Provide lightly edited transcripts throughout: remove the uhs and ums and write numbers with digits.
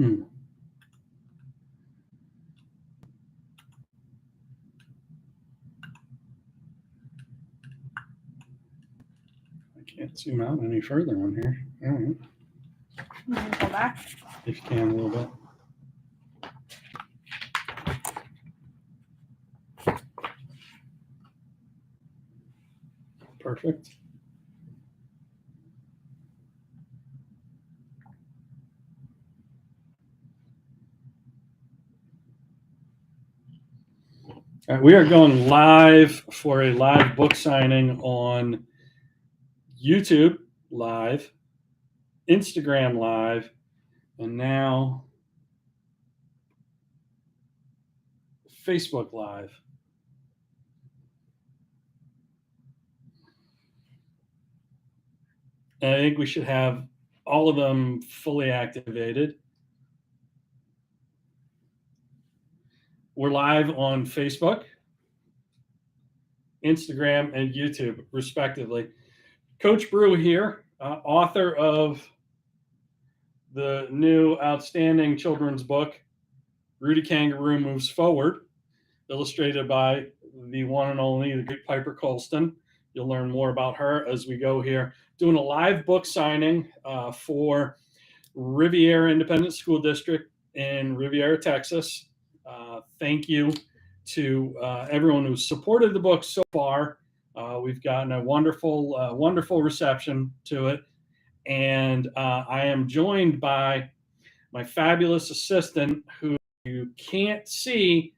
I can't zoom out any further on here. All right. Go back. If you can, a little bit. Perfect. All right, we are going live for a live book signing on YouTube Live, Instagram Live, and now Facebook Live. And I think we should have all of them fully activated. We're live on Facebook, Instagram, and YouTube, respectively. Coach Brew here, author of the new outstanding children's book, Rudy Kangaroo Moves Forward, illustrated by the one and only, the great Piper Colston. You'll learn more about her as we go here. Doing a live book signing for Riviera Independent School District in Riviera, Texas. Thank you to everyone who's supported the book so far. We've gotten a wonderful reception to it. And I am joined by my fabulous assistant, who you can't see,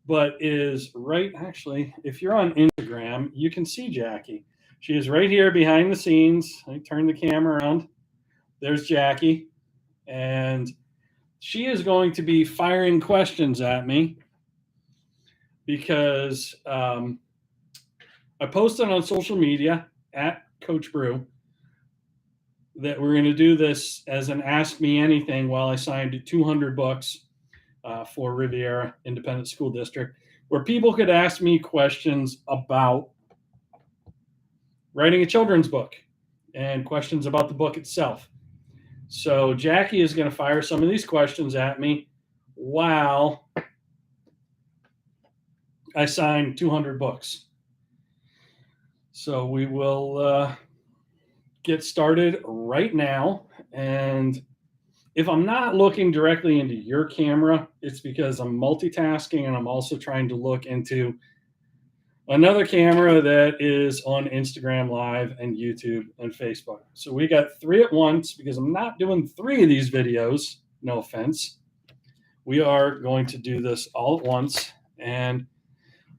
but is right, actually, if you're on Instagram, you can see Jackie. She is right here behind the scenes. I turn the camera around. There's Jackie. And she is going to be firing questions at me because I posted on social media at Coach Brew that we're going to do this as an Ask Me Anything while I signed 200 books for Riviera Independent School District, where people could ask me questions about writing a children's book and questions about the book itself. So Jackie is going to fire some of these questions at me while I sign 200 books. So we will get started right now. And if I'm not looking directly into your camera, it's because I'm multitasking and I'm also trying to look into another camera that is on Instagram Live and YouTube and Facebook. So we got 3 at once because I'm not doing 3 of these videos. No offense. We are going to do this all at once and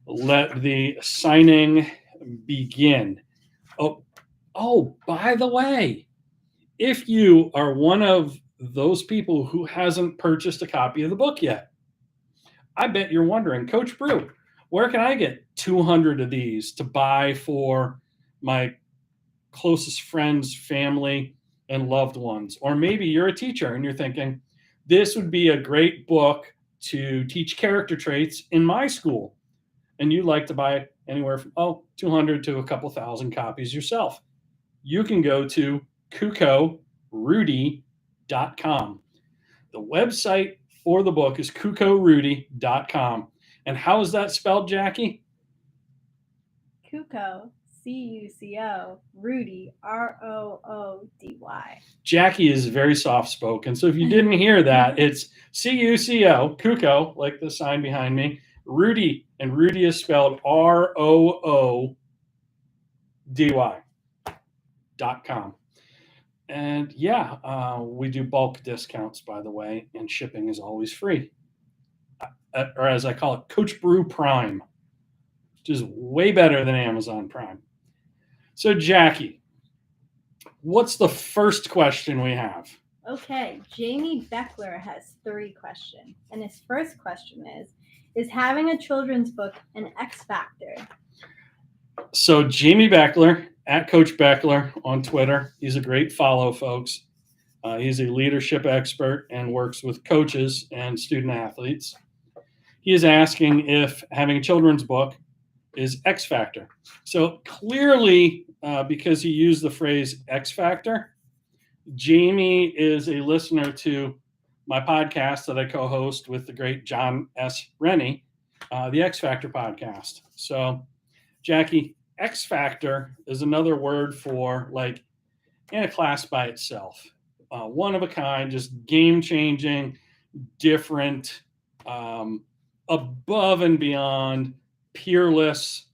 let the signing begin. Oh, by the way, if you are one of those people who hasn't purchased a copy of the book yet, I bet you're wondering, Coach Brew, where can I get 200 of these to buy for my closest friends, family, and loved ones? Or maybe you're a teacher and you're thinking, this would be a great book to teach character traits in my school. And you'd like to buy anywhere from 200 to a couple thousand copies yourself. You can go to KukoRudy.com. The website for the book is KukoRudy.com. And how is that spelled, Jackie? Kuko, C-U-C-O, Rudy, R-O-O-D-Y. Jackie is very soft-spoken, so if you didn't hear that, it's C-U-C-O, Kuko, like the sign behind me, Rudy, and Rudy is spelled ROODY.com. And yeah, we do bulk discounts, by the way, and shipping is always free. Or as I call it, Coach Brew Prime, which is way better than Amazon Prime. So Jackie, what's the first question we have? Okay, Jamie Beckler has 3 questions. And his first question is having a children's book an X factor? So Jamie Beckler, at Coach Beckler on Twitter. He's a great follow, folks. He's a leadership expert and works with coaches and student athletes. He is asking if having a children's book is X factor. So clearly, because he used the phrase X factor, Jamie is a listener to my podcast that I co-host with the great John S. Rennie, the XFactor podcast. So, Jackie, XFactor is another word for like in a class by itself. One of a kind, just game changing, different, above and beyond, peerless.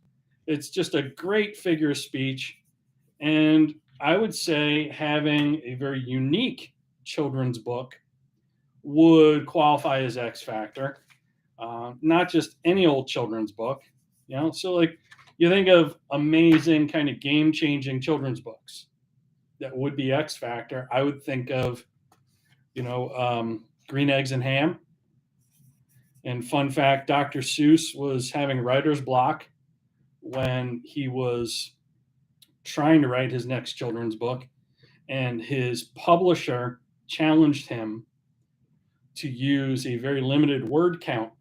It's just a great figure of speech. And I would say having a very unique children's book would qualify as XFactor, not just any old children's book. So like you think of amazing kind of game changing children's books that would be XFactor. I would think of, Green Eggs and Ham. And fun fact, Dr. Seuss was having writer's block when he was trying to write his next children's book, and his publisher challenged him to use a very limited word count.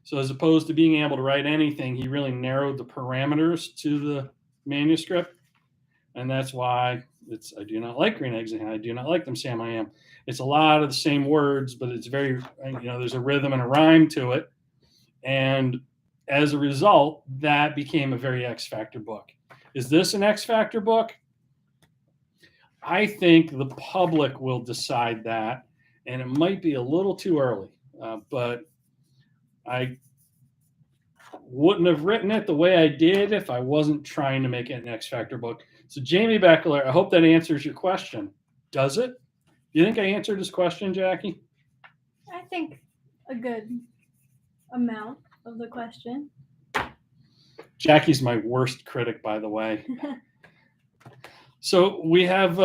So as opposed to being able to write anything, he really narrowed the parameters to the manuscript. And that's why I do not like Green Eggs and Ham. I do not like them, Sam, I am. It's a lot of the same words, but it's very, there's a rhythm and a rhyme to it. And as a result, that became a very XFactor book. Is this an XFactor book? I think the public will decide that, and it might be a little too early, but I wouldn't have written it the way I did if I wasn't trying to make it an XFactor book. So Jamie Beckler, I hope that answers your question. Does it? You think I answered this question, Jackie? I think a good amount of the question. Jackie's my worst critic, by the way. So we have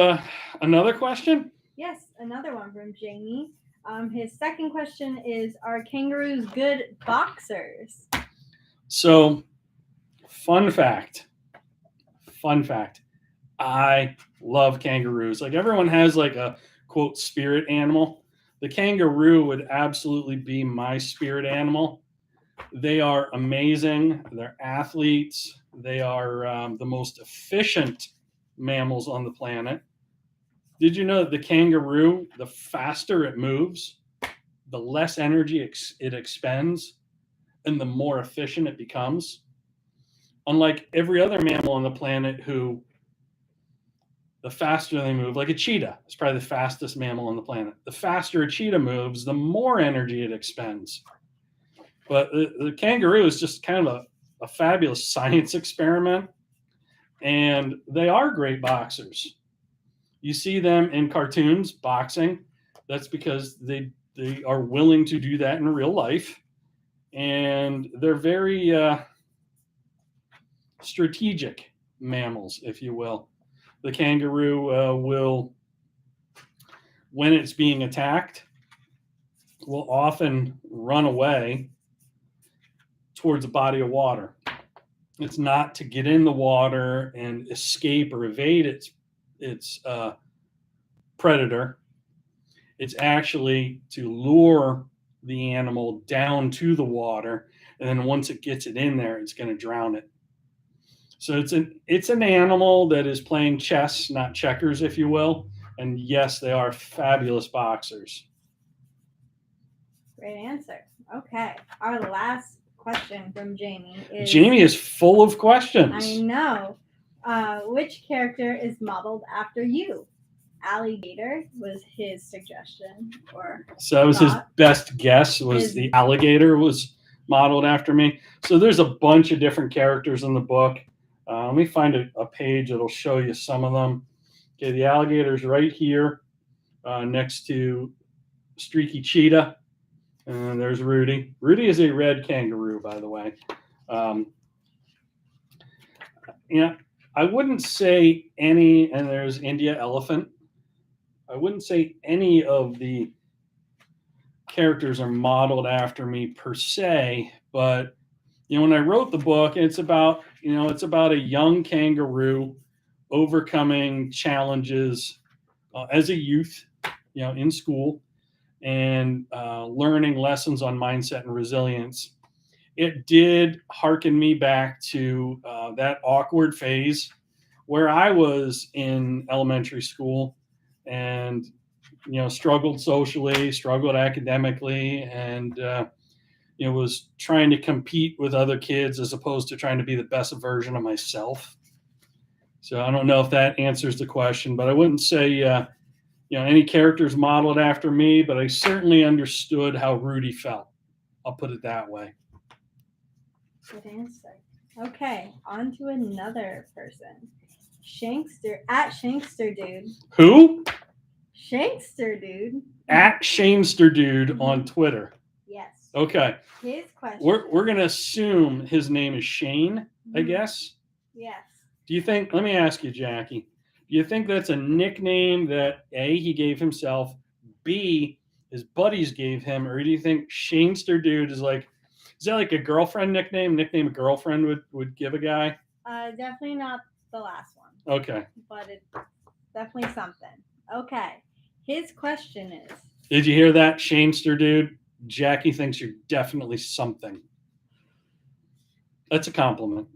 another question? Yes, another one from Jamie. His second question is, are kangaroos good boxers? So, fun fact. I love kangaroos. Like everyone has like a quote spirit animal. The kangaroo would absolutely be my spirit animal. They are amazing. They're athletes. They are the most efficient mammals on the planet. Did you know that the kangaroo, the faster it moves, the less energy it expends, and the more efficient it becomes? Unlike every other mammal on the planet who, the faster they move, like a cheetah is probably the fastest mammal on the planet. The faster a cheetah moves, the more energy it expends. But the kangaroo is just kind of a fabulous science experiment, and they are great boxers. You see them in cartoons boxing. That's because they are willing to do that in real life, and they're very strategic mammals, if you will. The kangaroo will, when it's being attacked, will often run away towards a body of water. It's not to get in the water and escape or evade its predator. It's actually to lure the animal down to the water, and then once it gets it in there, it's going to drown it. So it's an animal that is playing chess, not checkers, if you will. And yes, they are fabulous boxers. Great answer. Okay, our last question from Jamie is... Jamie is full of questions. I know. Which character is modeled after you? Alligator was his suggestion. So that was his best guess, was the alligator was modeled after me. So there's a bunch of different characters in the book. Let me find a page that'll show you some of them. Okay, the alligator's right here next to Streaky Cheetah. And there's Rudy. Rudy is a red kangaroo, by the way. I wouldn't say any, and there's India elephant. I wouldn't say any of the characters are modeled after me per se, but when I wrote the book, it's about a young kangaroo overcoming challenges as a youth, in school, and learning lessons on mindset and resilience. It did hearken me back to that awkward phase where I was in elementary school, and struggled socially, struggled academically, and was trying to compete with other kids as opposed to trying to be the best version of myself. So I don't know if that answers the question, but I wouldn't say any characters modeled after me, but I certainly understood how Rudy felt. I'll put it that way. Good answer. Okay, on to another person. Shanksterdude. Who? Shanksterdude. At shanksterdude on Twitter. Yes. Okay. His question. We're gonna assume his name is Shane, I guess. Yes. Do you think? Let me ask you, Jackie. Do you think that's a nickname that A, he gave himself, B, his buddies gave him, or do you think Shanksterdude is that like a girlfriend nickname a girlfriend would give a guy? Definitely not the last one. Okay. But it's definitely something. Okay. His question is. Did you hear that, Shanksterdude? Jackie thinks you're definitely something. That's a compliment.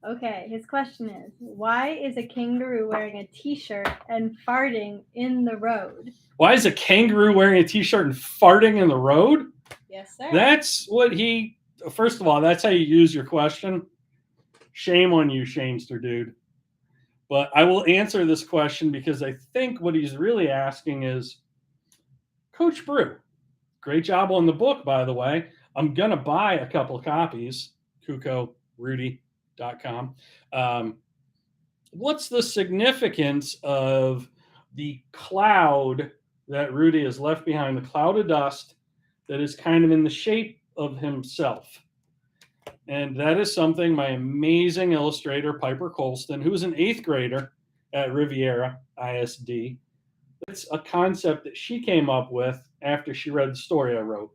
Okay, his question is, why is a kangaroo wearing a t-shirt and farting in the road? Why is a kangaroo wearing a t-shirt and farting in the road? Yes, sir. That's what first of all, that's how you use your question. Shame on you, Shanksterdude. But I will answer this question because I think what he's really asking is, Coach Brew, great job on the book, by the way. I'm going to buy a couple copies, KukoRudy.com. What's the significance of the cloud that Rudy has left behind, the cloud of dust that is kind of in the shape of himself? And that is something my amazing illustrator, Piper Colston, who was an 8th grader at Riviera ISD, it's a concept that she came up with after she read the story I wrote.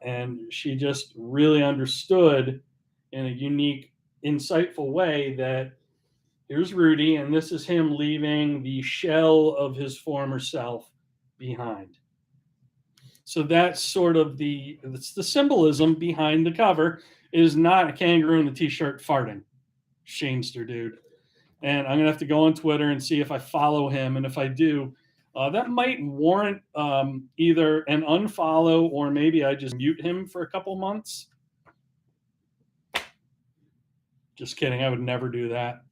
And she just really understood in a unique, insightful way that here's Rudy, and this is him leaving the shell of his former self behind. So that's sort of the symbolism behind the cover. It is not a kangaroo in a t-shirt farting. Shanksterdude. And I'm going to have to go on Twitter and see if I follow him. And if I do, that might warrant either an unfollow or maybe I just mute him for a couple months. Just kidding. I would never do that.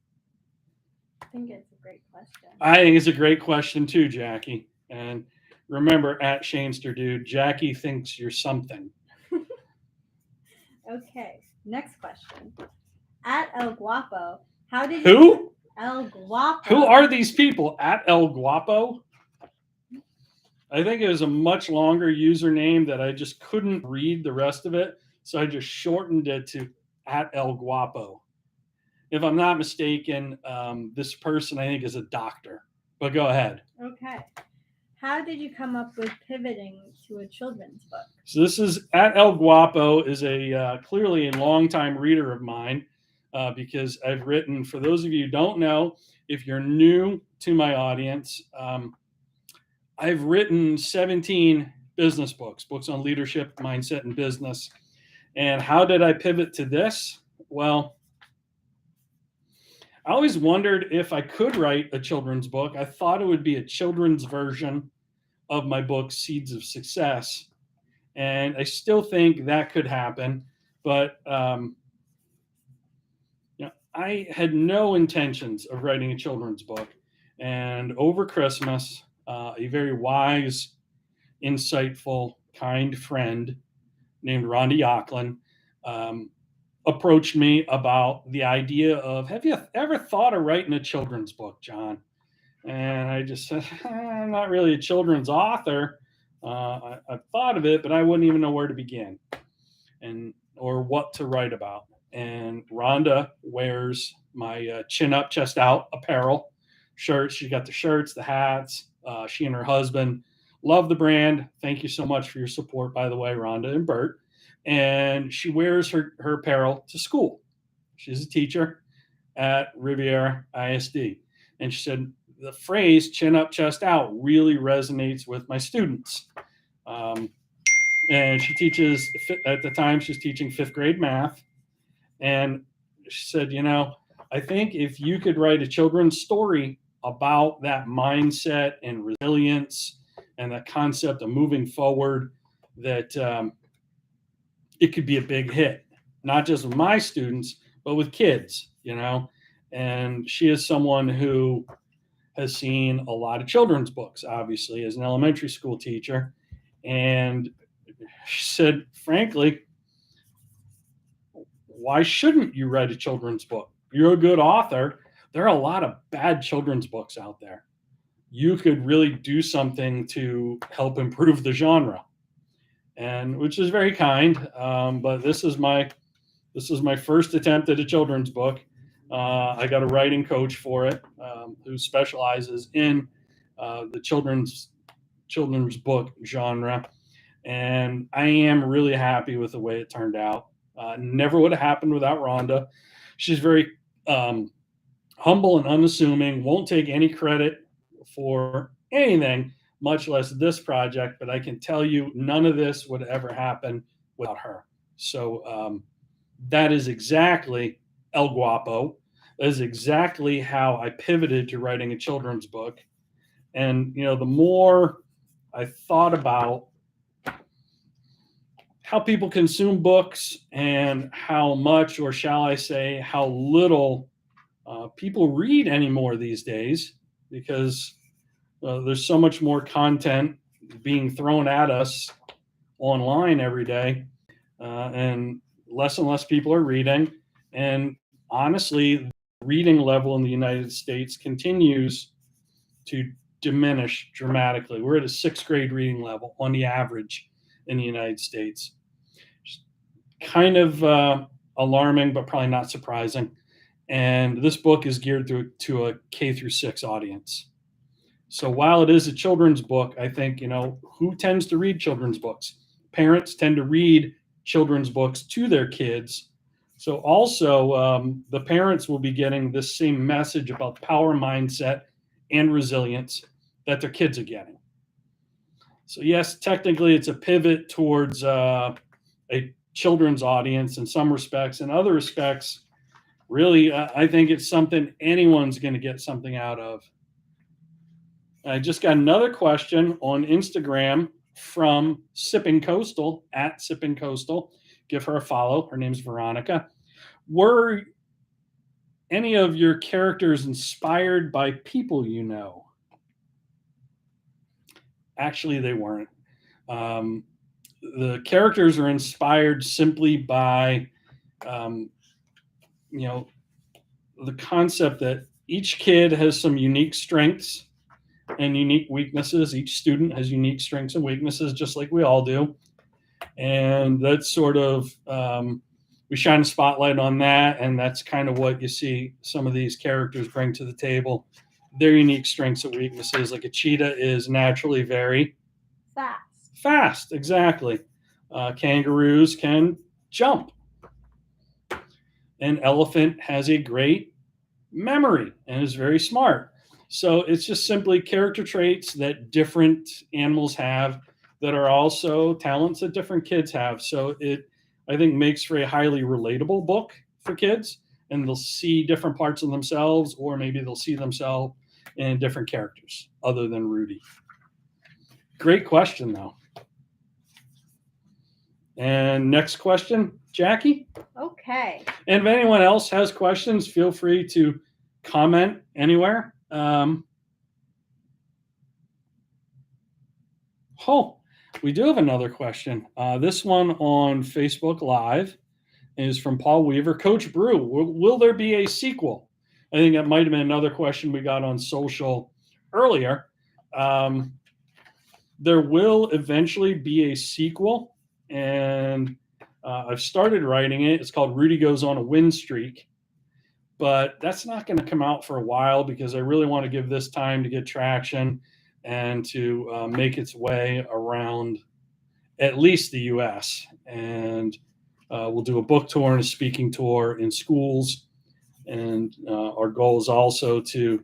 I think it's a great question. I think it's a great question too, Jackie. And remember, at Shanksterdude, Jackie thinks you're something. Okay, next question. At El Guapo, how did Who? El Guapo. Who are these people? At El Guapo? I think it was a much longer username that I just couldn't read the rest of it. So I just shortened it to at El Guapo. If I'm not mistaken, this person I think is a doctor. But go ahead. Okay. How did you come up with pivoting to a children's book? So this is at El Guapo is a clearly a longtime reader of mine because I've written, for those of you who don't know, if you're new to my audience, I've written 17 business books on leadership, mindset, and business. And how did I pivot to this? Well, I always wondered if I could write a children's book. I thought it would be a children's version of my book, Seeds of Success. And I still think that could happen. But I had no intentions of writing a children's book. And over Christmas, a very wise, insightful, kind friend named Rhonda Yocklin approached me about the idea of, have you ever thought of writing a children's book, John? And I just said, I'm not really a children's author. I've thought of it, but I wouldn't even know where to begin or what to write about. And Rhonda wears my chin up, chest out apparel shirts. She got the shirts, the hats. She and her husband love the brand. Thank you so much for your support, by the way, Rhonda and Bert. And she wears her apparel to school. She's a teacher at Riviera ISD. And she said, the phrase chin up, chest out really resonates with my students. And she teaches, at the time, she was teaching 5th grade math. And she said, I think if you could write a children's story about that mindset and resilience and that concept of moving forward, that it could be a big hit, not just with my students, but with kids, you know. And she is someone who has seen a lot of children's books, obviously, as an elementary school teacher. And she said, frankly, why shouldn't you write a children's book? You're a good author. There are a lot of bad children's books out there. You could really do something to help improve the genre, and which is very kind. But this is my first attempt at a children's book. I got a writing coach for it, who specializes in the children's book genre, and I am really happy with the way it turned out. Never would have happened without Rhonda. She's very humble and unassuming, won't take any credit for anything, much less this project, but I can tell you none of this would ever happen without her. So that is exactly El Guapo. That is exactly how I pivoted to writing a children's book. And, you know, the more I thought about how people consume books and how much, or shall I say, how little people read anymore these days, because there's so much more content being thrown at us online every day, and less people are reading. And honestly, the reading level in the United States continues to diminish dramatically. We're at a 6th grade reading level on the average in the United States. Kind of alarming, but probably not surprising. And this book is geared to a K through 6 audience. So while it is a children's book, I think, you know, who tends to read children's books? Parents tend to read children's books to their kids. So also, the parents will be getting this same message about power mindset and resilience that their kids are getting. So yes, technically it's a pivot towards a children's audience in some respects. In other respects, really, I think it's something anyone's going to get something out of. I just got another question on Instagram from Sipping Coastal, at Sipping Coastal. Give her a follow. Her name's Veronica. Were any of your characters inspired by people you know? Actually, they weren't. The characters are inspired simply by, you know, the concept that each kid has some unique strengths and unique weaknesses. Each student has unique strengths and weaknesses, just like we all do. And that's sort of, we shine a spotlight on that. And that's kind of what you see some of these characters bring to the table. Their unique strengths and weaknesses. Like a cheetah is naturally very fast. Exactly. Kangaroos can jump. An elephant has a great memory and is very smart. So it's just simply character traits that different animals have that are also talents that different kids have. So it, I think, makes for a highly relatable book for kids, and they'll see different parts of themselves, or maybe they'll see themselves in different characters other than Rudy. Great question, though. And next question, Jackie. Okay. And if anyone else has questions, feel free to comment anywhere. We do have another question. This one on Facebook Live is from Paul Weaver. Coach Brew, will there be a sequel? I think that might have been another question we got on social earlier. There will eventually be a sequel, and I've started writing it. It's called Rudy Goes on a Win Streak, but that's not going to come out for a while because I really want to give this time to get traction and to make its way around at least the U.S. And we'll do a book tour and a speaking tour in schools. And our goal is also to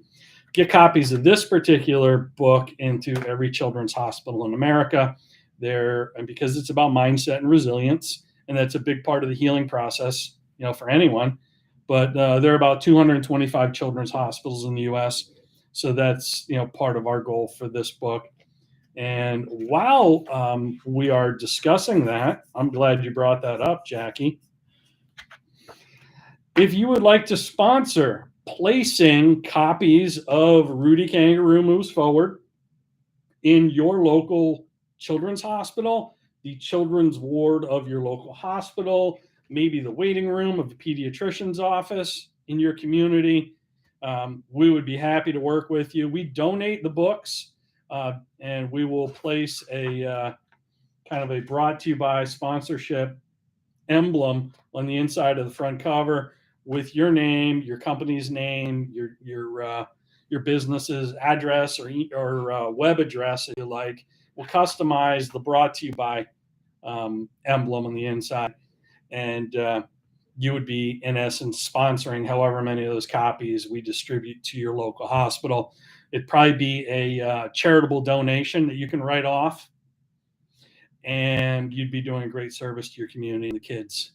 get copies of this particular book into every children's hospital in America. And because it's about mindset and resilience, and that's a big part of the healing process, you know, for anyone. But there are about 225 children's hospitals in the U.S. So that's, part of our goal for this book. And while we are discussing that, I'm glad you brought that up, Jackie. If you would like to sponsor placing copies of Rudy Kangaroo Moves Forward in your local children's hospital, the children's ward of your local hospital, maybe the waiting room of the pediatrician's office in your community, we would be happy to work with you. We donate the books, and we will place a kind of a brought to you by sponsorship emblem on the inside of the front cover with your name, your company's name, your business's address or web address if you like. We'll customize the brought to you by emblem on the inside, and you would be in essence sponsoring however many of those copies we distribute to your local hospital. It'd probably be a charitable donation that you can write off, and you'd be doing a great service to your community and the kids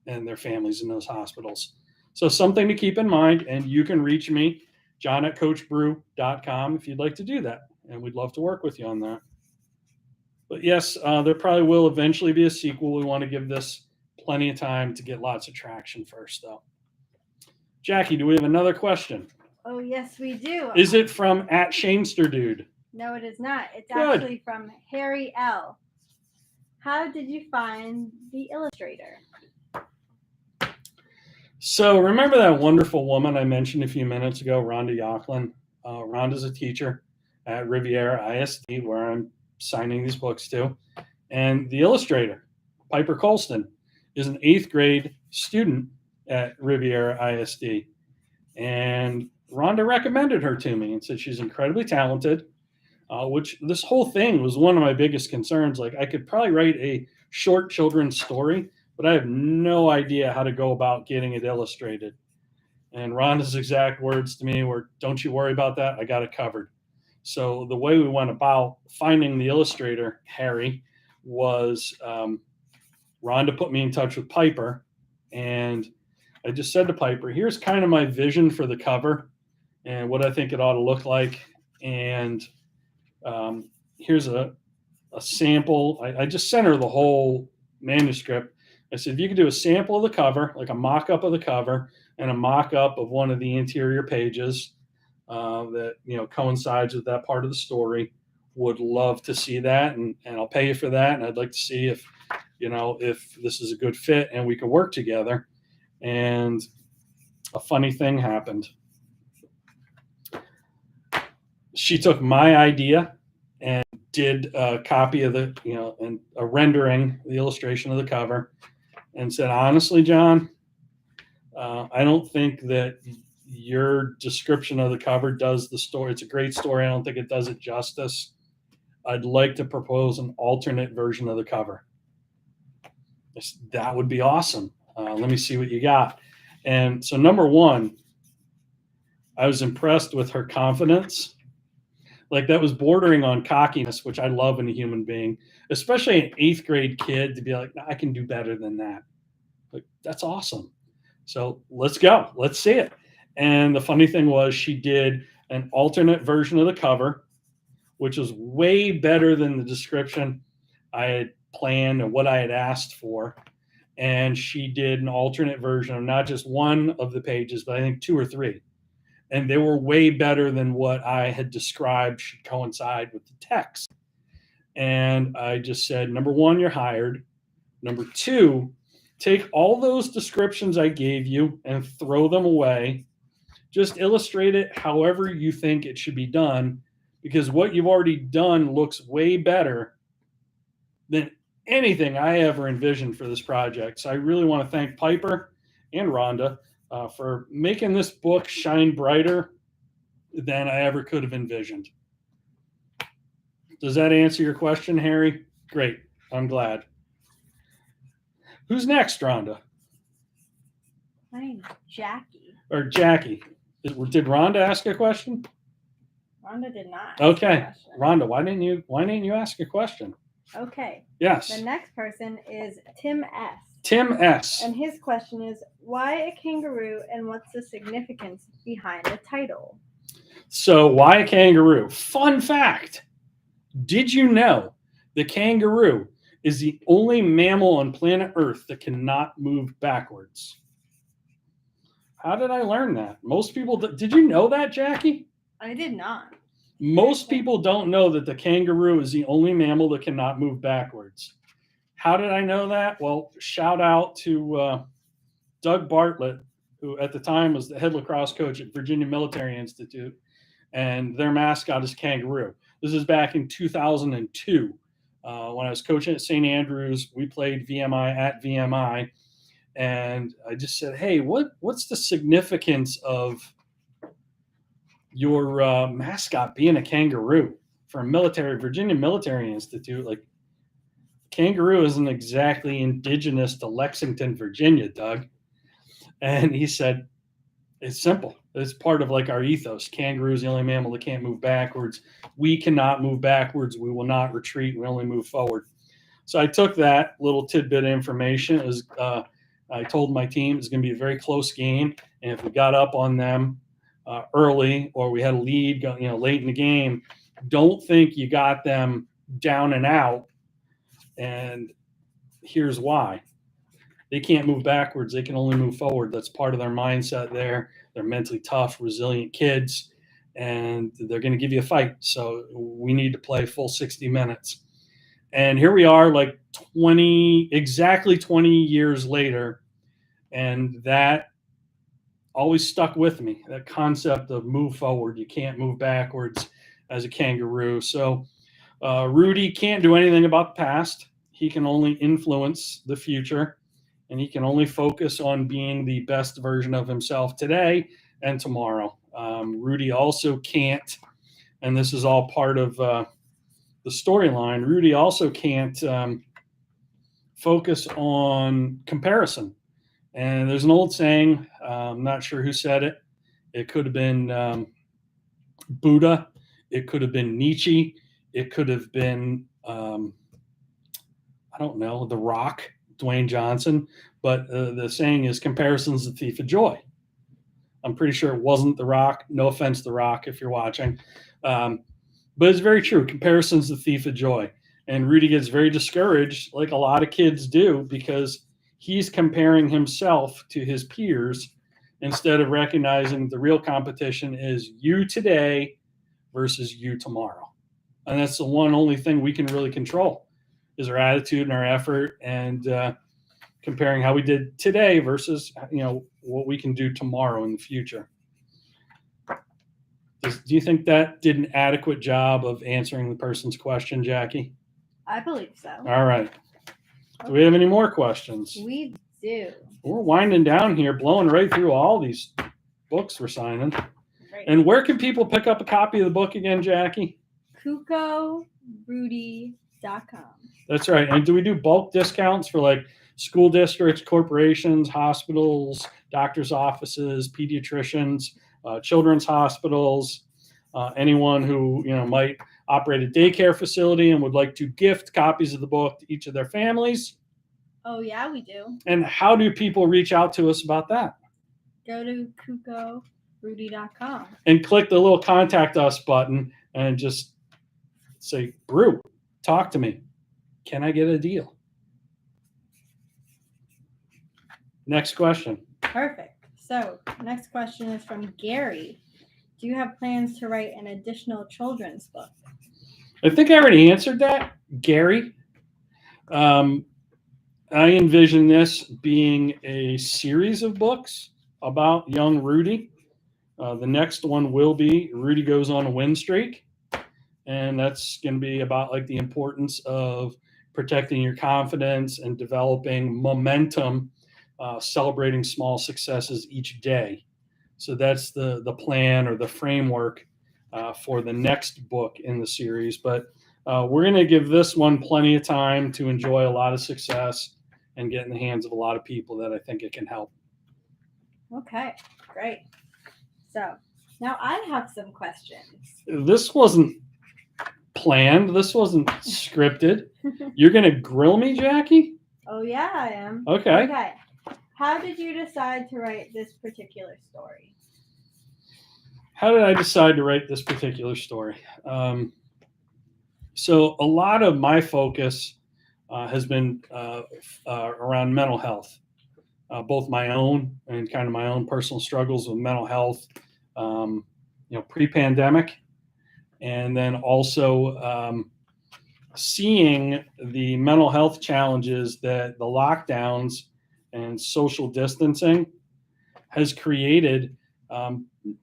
and their families in those hospitals. So something to keep in mind, and you can reach me, john@coachbrew.com, if you'd like to do that, and we'd love to work with you on that. But yes, there probably will eventually be a sequel. We want to give this plenty of time to get lots of traction first, though. Jackie, do we have another question? Oh, yes, we do. Is it from @shanksterdude? No, it is not. It's Good. actually from Harry L. How did you find the Illustrator? So remember that wonderful woman I mentioned a few minutes ago, Rhonda Yocklin? Rhonda's a teacher at Riviera ISD, where I'm signing these books to. And the illustrator, Piper Colston, is an 8th grade student at Riviera ISD. And Rhonda recommended her to me and said she's incredibly talented, which this whole thing was one of my biggest concerns. Like, I could probably write a short children's story, but I have no idea how to go about getting it illustrated. And Rhonda's exact words to me were, "Don't you worry about that. I got it covered." So the way we went about finding the illustrator, Harry, was Rhonda put me in touch with Piper. And I just said to Piper, here's kind of my vision for the cover and what I think it ought to look like. And here's a sample. I just sent her the whole manuscript. I said, if you could do a sample of the cover, like a mock-up of the cover and a mock-up of one of the interior pages that coincides with that part of the story, would love to see that, and I'll pay you for that. And I'd like to see if this is a good fit and we can work together. And a funny thing happened. She took my idea and did a copy of and a rendering, the illustration of the cover, and said, honestly, John, I don't think that your description of the cover does the story. It's a great story. I don't think it does it justice. I'd like to propose an alternate version of the cover. That would be awesome. Let me see what you got. And so, number one, I was impressed with her confidence. Like, that was bordering on cockiness, which I love in a human being, especially an 8th grade kid, to be like, no, I can do better than that. Like, that's awesome. So let's go. Let's see it. And the funny thing was, she did an alternate version of the cover, which was way better than the description I had planned and what I had asked for. And she did an alternate version of not just one of the pages, but I think 2 or 3. And they were way better than what I had described should coincide with the text. And I just said, number one, you're hired. Number two, take all those descriptions I gave you and throw them away. Just illustrate it however you think it should be done, because what you've already done looks way better than anything I ever envisioned for this project. So I really want to thank Piper and Rhonda for making this book shine brighter than I ever could have envisioned. Does that answer your question, Harry? Great. I'm glad. Who's next, Rhonda? My name's Jackie. Or Jackie. Did Rhonda ask a question? Rhonda did not. Okay. Rhonda, why didn't you ask a question? Okay. Yes. The next person is Tim S. Tim S. And his question is, why a kangaroo and what's the significance behind the title? So why a kangaroo? Fun fact. Did you know the kangaroo is the only mammal on planet Earth that cannot move backwards? How did I learn that? Most people, did you know that, Jackie? I did not. Most people don't know that the kangaroo is the only mammal that cannot move backwards. How did I know that? Well, shout out to Doug Bartlett, who at the time was the head lacrosse coach at Virginia Military Institute, and their mascot is kangaroo. This is back in 2002. When I was coaching at St. Andrews, we played VMI at VMI, and I just said, "Hey, what's the significance of your mascot being a kangaroo for a Virginia Military Institute? Like, kangaroo isn't exactly indigenous to Lexington, Virginia, Doug." And he said, "It's simple. It's part of like our ethos. Kangaroo is the only mammal that can't move backwards. We cannot move backwards. We will not retreat. We only move forward." So I took that little tidbit of information. I told my team it's going to be a very close game, and if we got up on them early or we had a lead, late in the game, don't think you got them down and out. And here's why. They can't move backwards. They can only move forward. That's part of their mindset there. They're mentally tough, resilient kids, and they're going to give you a fight. So we need to play full 60 minutes. And here we are, like exactly 20 years later, and that always stuck with me, that concept of move forward. You can't move backwards as a kangaroo. So Rudy can't do anything about the past. He can only influence the future, and he can only focus on being the best version of himself today and tomorrow. Rudy also can't, and this is all part of the storyline, Rudy also can't focus on comparison. And there's an old saying, I'm not sure who said it. It could have been Buddha. It could have been Nietzsche. It could have been, I don't know, The Rock, Dwayne Johnson. But the saying is, comparison's the thief of joy. I'm pretty sure it wasn't The Rock. No offense, The Rock, if you're watching. But it's very true. Comparison's the thief of joy. And Rudy gets very discouraged, like a lot of kids do, because he's comparing himself to his peers instead of recognizing the real competition is you today versus you tomorrow. And that's the only thing we can really control is our attitude and our effort, and comparing how we did today versus what we can do tomorrow in the future. Do you think that did an adequate job of answering the person's question, Jackie? I believe so. All right. Do we have any more questions? We do. We're winding down here, blowing right through all these books we're signing. Great. And where can people pick up a copy of the book again, Jackie? KukoRudy.com. That's right. And do we do bulk discounts for like school districts, corporations, hospitals, doctors' offices, pediatricians, children's hospitals, anyone who might operate a daycare facility and would like to gift copies of the book to each of their families? Oh, yeah, we do. And how do people reach out to us about that? Go to KukoRudy.com. And click the little contact us button and just say, Brew, talk to me. Can I get a deal? Next question. Perfect. So next question is from Gary. Do you have plans to write an additional children's book? I think I already answered that, Gary. I envision this being a series of books about young Rudy. The next one will be Rudy Goes on a Win Streak. And that's going to be about like the importance of protecting your confidence and developing momentum, celebrating small successes each day. So that's the plan or the framework for the next book in the series. But we're going to give this one plenty of time to enjoy a lot of success and get in the hands of a lot of people that I think it can help. Okay, great. So now I have some questions. This wasn't planned. This wasn't scripted. You're going to grill me, Jackie? Oh, yeah, I am. Okay. How did you decide to write this particular story? how did I decide to write this particular story? So a lot of my focus has been around mental health, both my own and kind of my own personal struggles with mental health, pre-pandemic, and then also seeing the mental health challenges that the lockdowns and social distancing has created,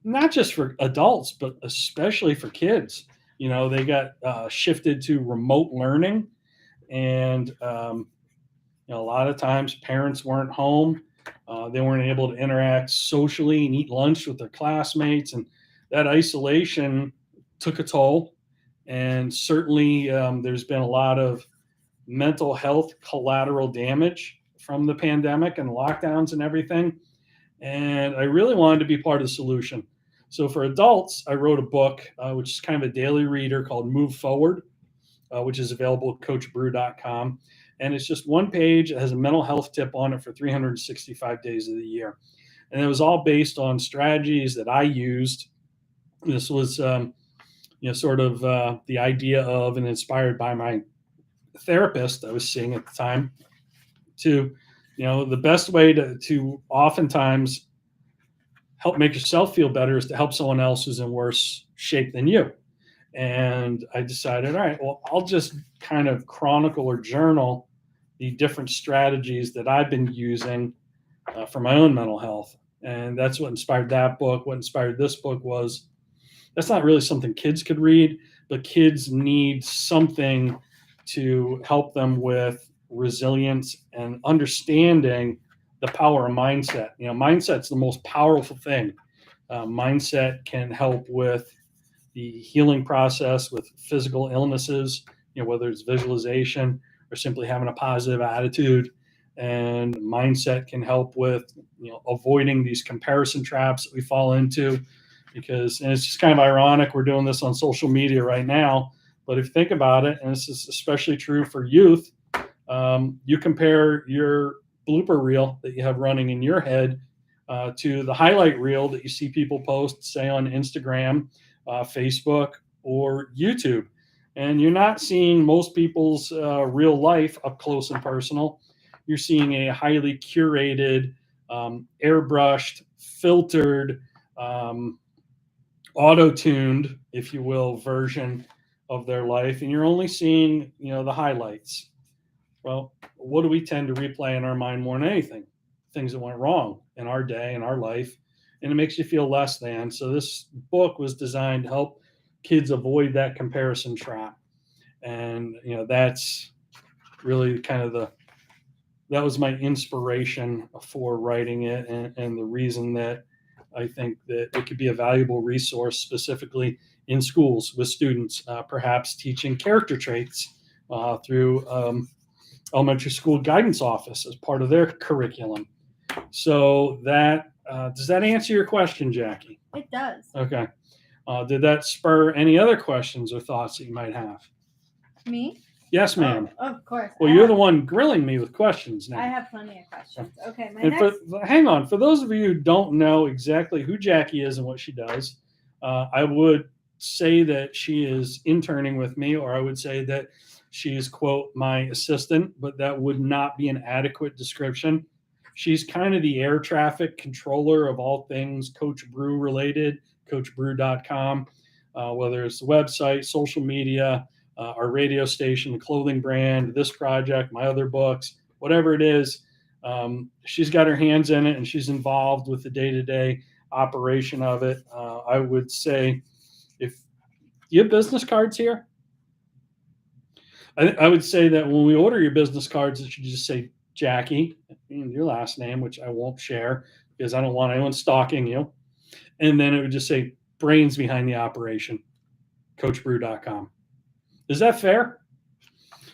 not just for adults, but especially for kids. They got shifted to remote learning, and a lot of times parents weren't home. They weren't able to interact socially and eat lunch with their classmates, and that isolation took a toll. And certainly, there's been a lot of mental health collateral damage from the pandemic and lockdowns and everything. And I really wanted to be part of the solution. So for adults, I wrote a book, which is kind of a daily reader called Move Forward, which is available at coachbrew.com. And it's just one page. It has a mental health tip on it for 365 days of the year. And it was all based on strategies that I used. This was, sort of the idea of and inspired by my therapist I was seeing at the time. The best way to oftentimes help make yourself feel better is to help someone else who's in worse shape than you. And I decided, all right, well, I'll just kind of chronicle or journal the different strategies that I've been using for my own mental health. And that's what inspired that book. What inspired this book was that's not really something kids could read, but kids need something to help them with resilience and understanding the power of mindset. Mindset's the most powerful thing. Mindset can help with the healing process with physical illnesses, whether it's visualization or simply having a positive attitude. And mindset can help with, avoiding these comparison traps that we fall into. And it's just kind of ironic, we're doing this on social media right now. But if you think about it, and this is especially true for youth, you compare your blooper reel that you have running in your head to the highlight reel that you see people post, say on Instagram, Facebook, or YouTube. And you're not seeing most people's real life up close and personal. You're seeing a highly curated, airbrushed, filtered, auto-tuned, if you will, version of their life. And you're only seeing, the highlights. Well, what do we tend to replay in our mind more than anything? Things that went wrong in our day, in our life. And it makes you feel less than. So this book was designed to help kids avoid that comparison trap. And, that's really kind of that was my inspiration for writing it, and the reason that I think that it could be a valuable resource specifically in schools with students, perhaps teaching character traits through elementary school guidance office as part of their curriculum. So that does that answer your question, Jackie? It does. Okay. Did that spur any other questions or thoughts that you might have? Me? Yes, ma'am. Oh, of course. Well, you're the one grilling me with questions now. I have plenty of questions. Okay, hang on. For those of you who don't know exactly who Jackie is and what she does, I would say that she is interning with me, or I would say that she is, quote, my assistant, but that would not be an adequate description. She's kind of the air traffic controller of all things Coach Brew related, coachbrew.com, whether it's the website, social media, our radio station, the clothing brand, this project, my other books, whatever it is. She's got her hands in it, and she's involved with the day-to-day operation of it. I would say, if you have business cards here, I would say that when we order your business cards, it should just say Jackie, and your last name, which I won't share because I don't want anyone stalking you. And then it would just say brains behind the operation, coachbrew.com. Is that fair?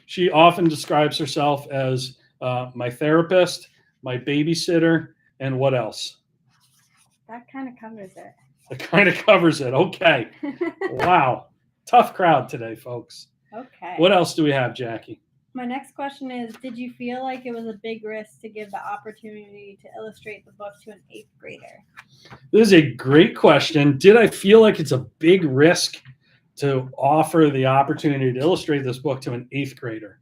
She often describes herself as my therapist, my babysitter, and what else? That kind of covers it. That kind of covers it. Okay. Wow. Tough crowd today, folks. Okay. What else do we have, Jackie? My next question is, did you feel like it was a big risk to give the opportunity to illustrate the book to an 8th grader? This is a great question. Did I feel like it's a big risk to offer the opportunity to illustrate this book to an 8th grader?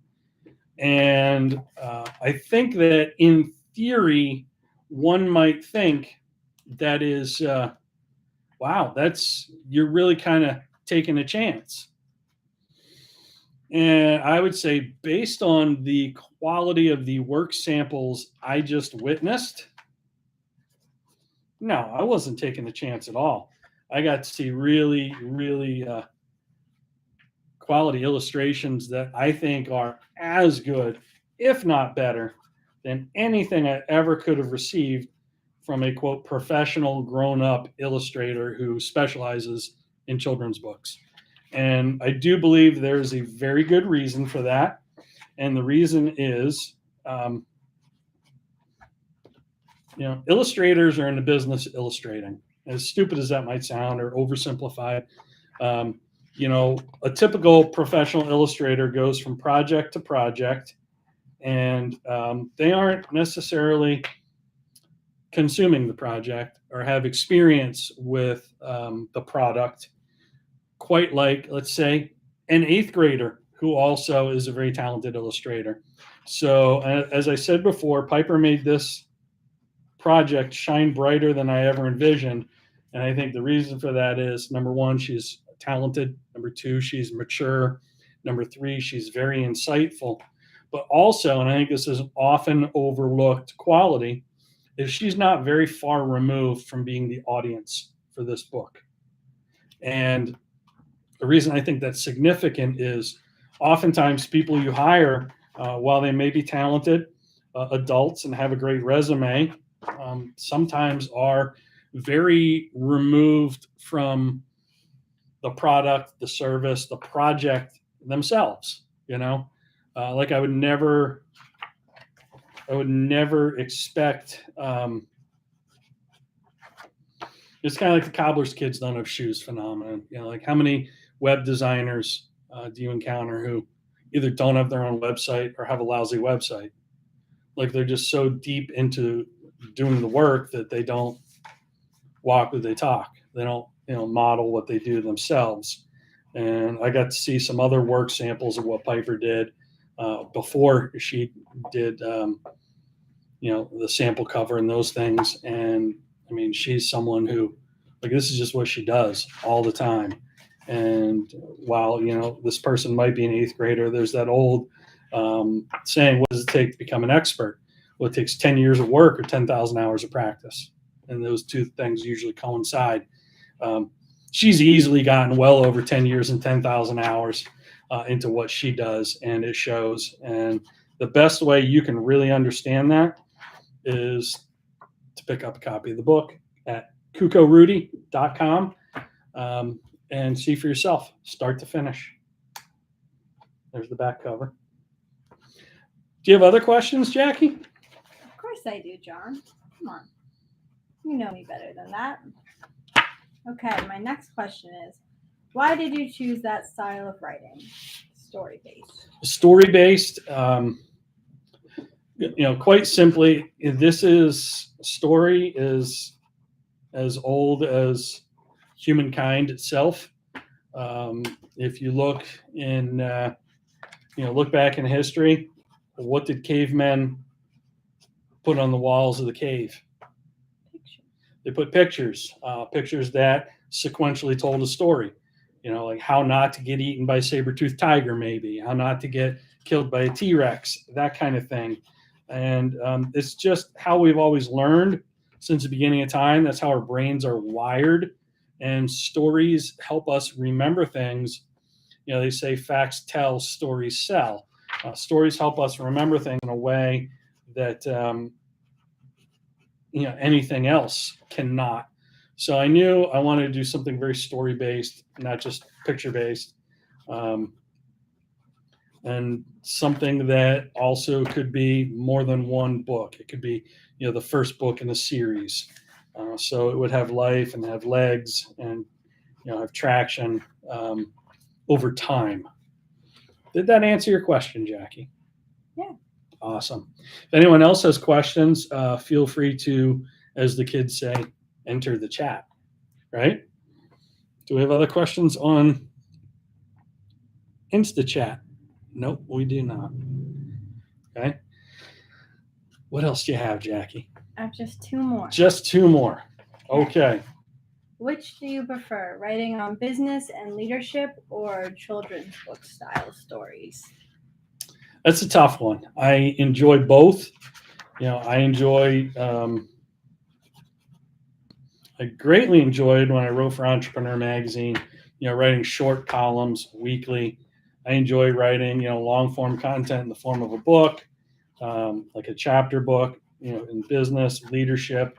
And I think that in theory, one might think that is, wow, you're really kind of taking a chance. And I would say, based on the quality of the work samples I just witnessed, no, I wasn't taking a chance at all. I got to see really, really quality illustrations that I think are as good, if not better, than anything I ever could have received from a quote professional grown up illustrator who specializes in children's books. And I do believe there's a very good reason for that. And the reason is, illustrators are in the business of illustrating. As stupid as that might sound or oversimplified, a typical professional illustrator goes from project to project, and they aren't necessarily consuming the project or have experience with the product quite like, let's say, an 8th grader who also is a very talented illustrator. So as I said before, Piper made this project shine brighter than I ever envisioned. And I think the reason for that is, number one, she's talented. Number two, she's mature. Number three, she's very insightful. But also, and I think this is often overlooked quality, is she's not very far removed from being the audience for this book. And the reason I think that's significant is oftentimes people you hire, while they may be talented adults and have a great resume, sometimes are very removed from the product, the service, the project themselves. Like I would never expect. It's kind of like the cobbler's kids don't have shoes phenomenon. Like how many web designers do you encounter who either don't have their own website or have a lousy website? Like they're just so deep into doing the work that they don't walk what they talk. They don't, model what they do themselves. And I got to see some other work samples of what Piper did before she did, the sample cover and those things. And I mean, she's someone who, like, this is just what she does all the time. And while, this person might be an 8th grader, there's that old saying, what does it take to become an expert? Well, it takes 10 years of work or 10,000 hours of practice. And those two things usually coincide. She's easily gotten well over 10 years and 10,000 hours into what she does, and it shows. And the best way you can really understand that is to pick up a copy of the book at kukorudy.com and see for yourself, start to finish. There's the back cover. Do you have other questions, Jackie? Of course I do, John. Come on. You know me better than that. Okay, my next question is, why did you choose that style of writing? Story-based. Story-based, quite simply, story is as old as humankind itself. If you look back in history, what did cavemen put on the walls of the cave? They put pictures that sequentially told a story. Like how not to get eaten by a saber-toothed tiger, maybe, how not to get killed by a T-Rex, that kind of thing. And it's just how we've always learned since the beginning of time. That's how our brains are wired. And stories help us remember things. They say facts tell, stories sell. Stories help us remember things in a way that anything else cannot. So I knew I wanted to do something very story-based, not just picture-based, and something that also could be more than one book. It could be, the first book in a series. So it would have life and have legs and, have traction over time. Did that answer your question, Jackie? Yeah. Awesome. If anyone else has questions, feel free to, as the kids say, enter the chat. Right? Do we have other questions on InstaChat? Nope, we do not. Okay. What else do you have, Jackie? I have just 2 more. Just 2 more. Okay. Which do you prefer, writing on business and leadership or children's book style stories? That's a tough one. I enjoy both. I greatly enjoyed when I wrote for Entrepreneur Magazine, writing short columns weekly. I enjoy writing, long form content in the form of a book, like a chapter book, in business, leadership.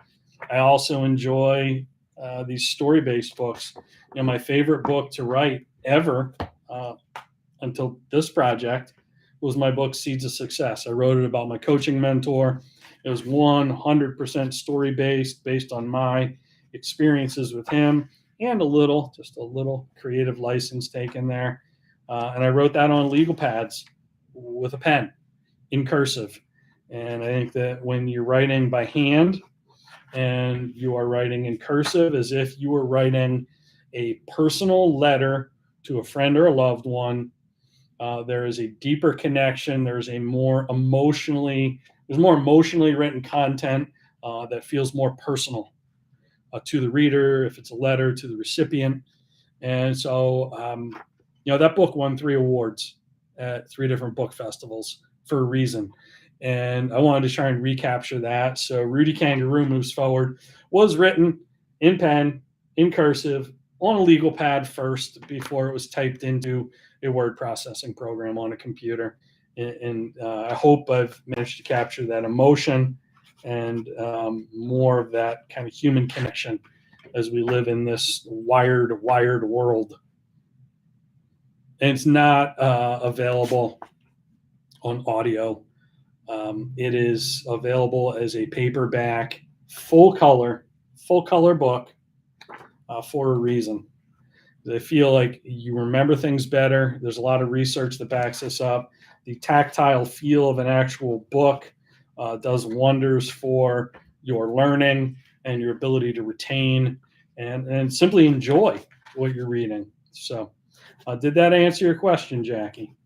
I also enjoy these story based books. My favorite book to write ever until this project was my book, Seeds of Success. I wrote it about my coaching mentor. It was 100% story based on my experiences with him and just a little creative license taken there. And I wrote that on legal pads with a pen in cursive. And I think that when you're writing by hand and you are writing in cursive as if you were writing a personal letter to a friend or a loved one, there is a deeper connection. There's more emotionally written content that feels more personal to the reader, if it's a letter to the recipient. And so, that book won 3 awards at 3 different book festivals for a reason. And I wanted to try and recapture that. So Rudy Kangaroo Moves Forward was written in pen, in cursive, on a legal pad first before it was typed into a word processing program on a computer. And I hope I've managed to capture that emotion and more of that kind of human connection as we live in this wired world. And it's not available on audio. It is available as a paperback, full color book for a reason. I feel like you remember things better. There's a lot of research that backs this up. The tactile feel of an actual book does wonders for your learning and your ability to retain and simply enjoy what you're reading. So, did that answer your question, Jackie?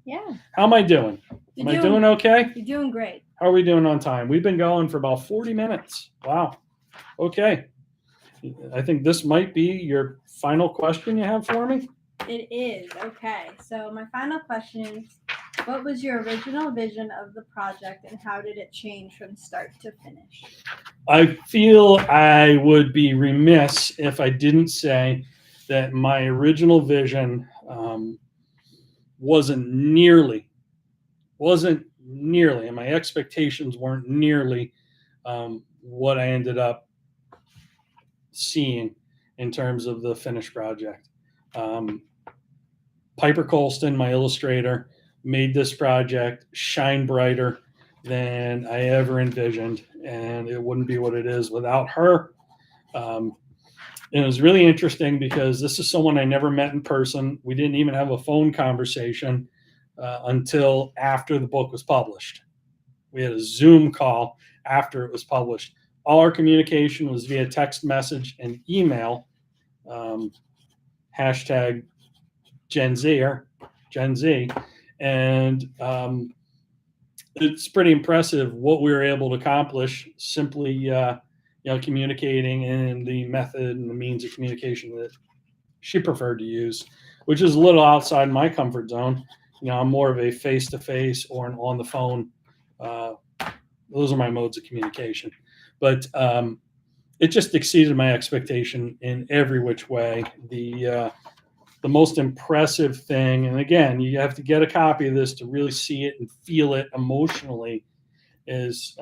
Yeah. How am I doing? Am I doing okay? You're doing great. How are we doing on time? We've been going for about 40 minutes. Wow. Okay. I think this might be your final question you have for me. It is. Okay. So my final question is, what was your original vision of the project and how did it change from start to finish? I feel I would be remiss if I didn't say that my original vision wasn't nearly, and my expectations weren't nearly what I ended up seeing in terms of the finished project. Piper Colston, my illustrator, made this project shine brighter than I ever envisioned, and it wouldn't be what it is without her. And it was really interesting because this is someone I never met in person. We didn't even have a phone conversation until after the book was published. We had a Zoom call after it was published. All our communication was via text message and email, hashtag Gen Z. And it's pretty impressive what we were able to accomplish simply, communicating in the method and the means of communication that she preferred to use, which is a little outside my comfort zone. I'm more of a face-to-face or an on the phone. Those are my modes of communication. But it just exceeded my expectation in every which way. The most impressive thing, and again, you have to get a copy of this to really see it and feel it emotionally, is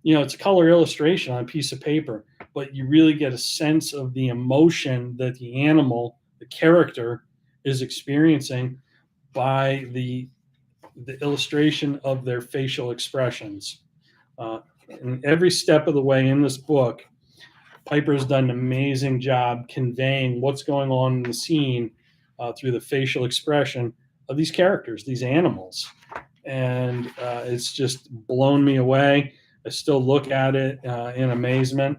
it's a color illustration on a piece of paper, but you really get a sense of the emotion that the animal, the character, is experiencing by the illustration of their facial expressions. And every step of the way in this book, Piper's done an amazing job conveying what's going on in the scene through the facial expression of these characters, these animals. and it's just blown me away. I still look at it in amazement.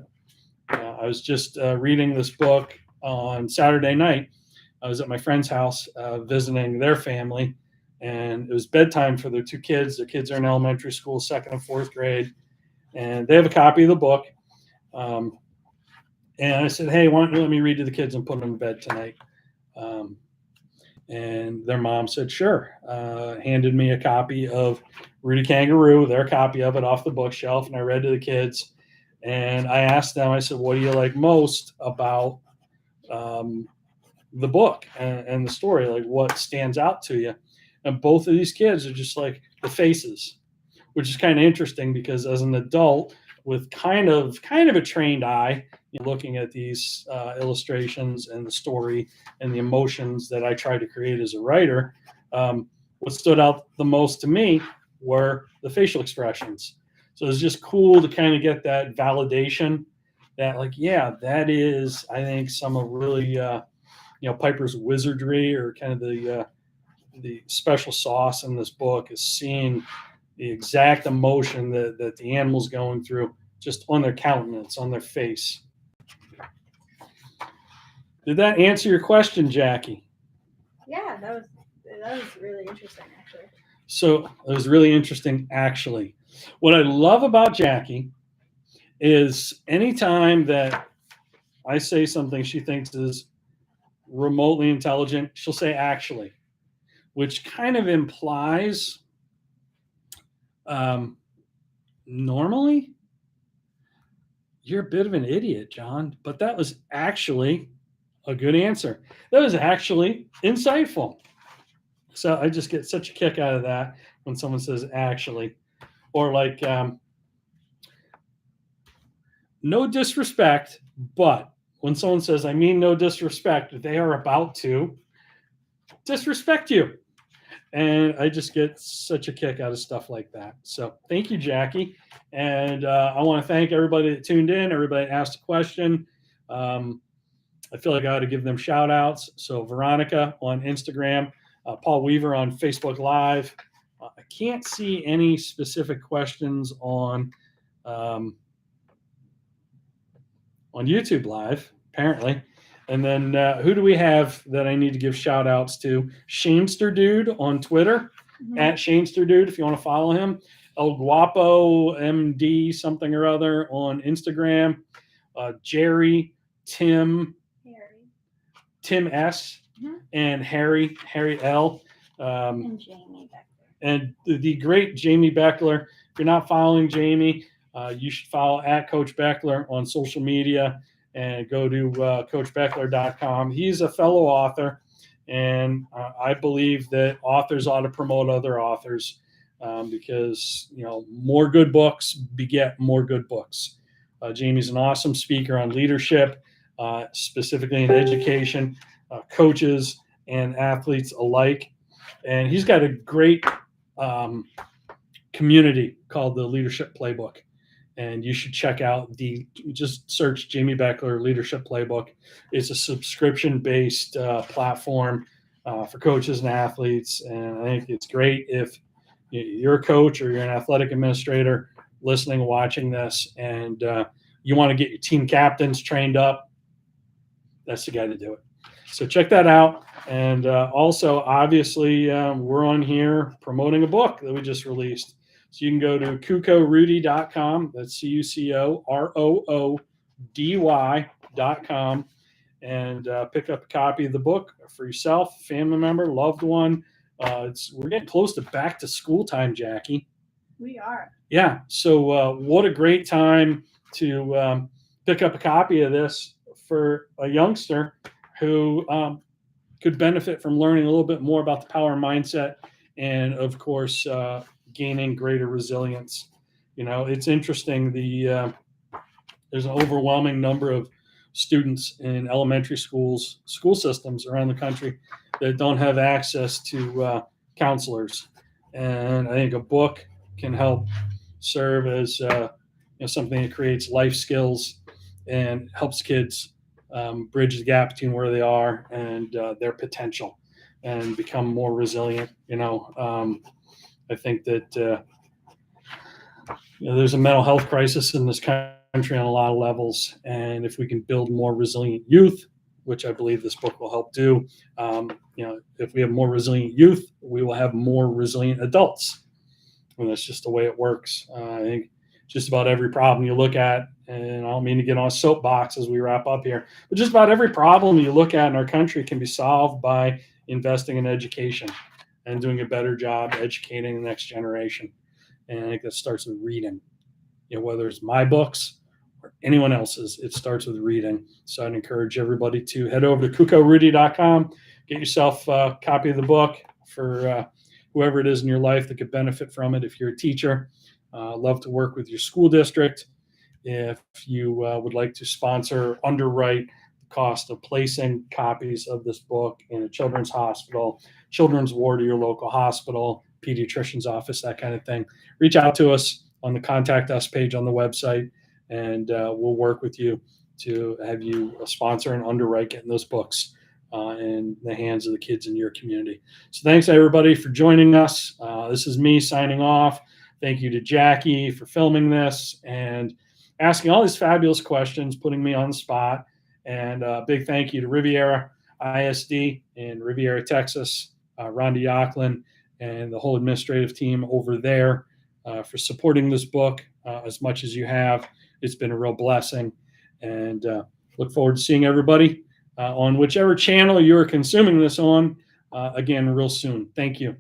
I was just reading this book on Saturday night. I was at my friend's house visiting their family, and it was bedtime for their two kids. Their kids are in elementary school, 2nd and 4th grade, and they have a copy of the book. And I said, hey, why don't you let me read to the kids and put them to bed tonight? And their mom said, sure. Handed me a copy of Rudy Kangaroo, their copy of it off the bookshelf, and I read to the kids. And I asked them, I said, what do you like most about the book and the story? Like, what stands out to you? And both of these kids are just like the faces, which is kind of interesting because as an adult with kind of a trained eye, looking at these illustrations and the story and the emotions that I try to create as a writer, what stood out the most to me were the facial expressions. So it's just cool to kind of get that validation that, like, yeah, that is, I think, some of really, Piper's wizardry, or kind of the special sauce in this book, is seeing the exact emotion that the animal's going through just on their countenance, on their face. Did that answer your question, Jackie? Yeah, that was really interesting, actually. So it was really interesting, actually. What I love about Jackie is anytime that I say something she thinks is remotely intelligent, she'll say actually, which kind of implies normally you're a bit of an idiot, John, but that was actually a good answer. That was actually insightful. So I just get such a kick out of that when someone says actually, or like, no disrespect, but when someone says, I mean no disrespect, they are about to disrespect you. And I just get such a kick out of stuff like that. So thank you, Jackie. And I want to thank everybody that tuned in, everybody that asked a question. I feel like I ought to give them shout outs. So Veronica on Instagram, Paul Weaver on Facebook Live. I can't see any specific questions on YouTube Live, apparently. And then who do we have that I need to give shout outs to? Shanksterdude on Twitter, at Shanksterdude, if you want to follow him. El Guapo MD something or other on Instagram. Jerry, Tim S, and Harry L. And Jamie Beckler. And the great Jamie Beckler. If you're not following Jamie, you should follow at Coach Beckler on social media, and go to coachbeckler.com. He's a fellow author, and I believe that authors ought to promote other authors because, more good books beget more good books. Jamie's an awesome speaker on leadership, specifically in education, coaches and athletes alike. And he's got a great community called the Leadership Playbook. And you should check out just search Jamie Beckler Leadership Playbook. It's a subscription-based platform for coaches and athletes. And I think it's great if you're a coach or you're an athletic administrator listening, watching this, and you want to get your team captains trained up. That's the guy to do it. So check that out. And also, obviously, we're on here promoting a book that we just released. So you can go to cucoroody.com. That's CUCOROODY.com, and pick up a copy of the book for yourself, family member, loved one. We're getting close to back to school time, Jackie. We are. Yeah. So what a great time to pick up a copy of this for a youngster who could benefit from learning a little bit more about the power mindset, and of course, gaining greater resilience. It's interesting. There's an overwhelming number of students in elementary school systems around the country that don't have access to counselors, and I think a book can help serve as something that creates life skills and helps kids bridge the gap between where they are and their potential, and become more resilient. I think that there's a mental health crisis in this country on a lot of levels, and if we can build more resilient youth, which I believe this book will help do, if we have more resilient youth, we will have more resilient adults, and that's just the way it works. I think just about every problem you look at, and I don't mean to get on a soapbox as we wrap up here, but just about every problem you look at in our country can be solved by investing in education and doing a better job educating the next generation. And I think that starts with reading. Whether it's my books or anyone else's, it starts with reading. So I'd encourage everybody to head over to kukorudy.com, get yourself a copy of the book for whoever it is in your life that could benefit from it. If you're a teacher, love to work with your school district. If you would like to sponsor, underwrite the cost of placing copies of this book in a children's hospital, children's ward of your local hospital, pediatrician's office, that kind of thing, reach out to us on the Contact Us page on the website, and we'll work with you to have you sponsor and underwrite getting those books in the hands of the kids in your community. So thanks, everybody, for joining us. This is me signing off. Thank you to Jackie for filming this and asking all these fabulous questions, putting me on the spot. And a big thank you to Riviera ISD in Riviera, Texas, Rhonda Yocklin, and the whole administrative team over there for supporting this book as much as you have. It's been a real blessing. And look forward to seeing everybody on whichever channel you're consuming this on again real soon. Thank you.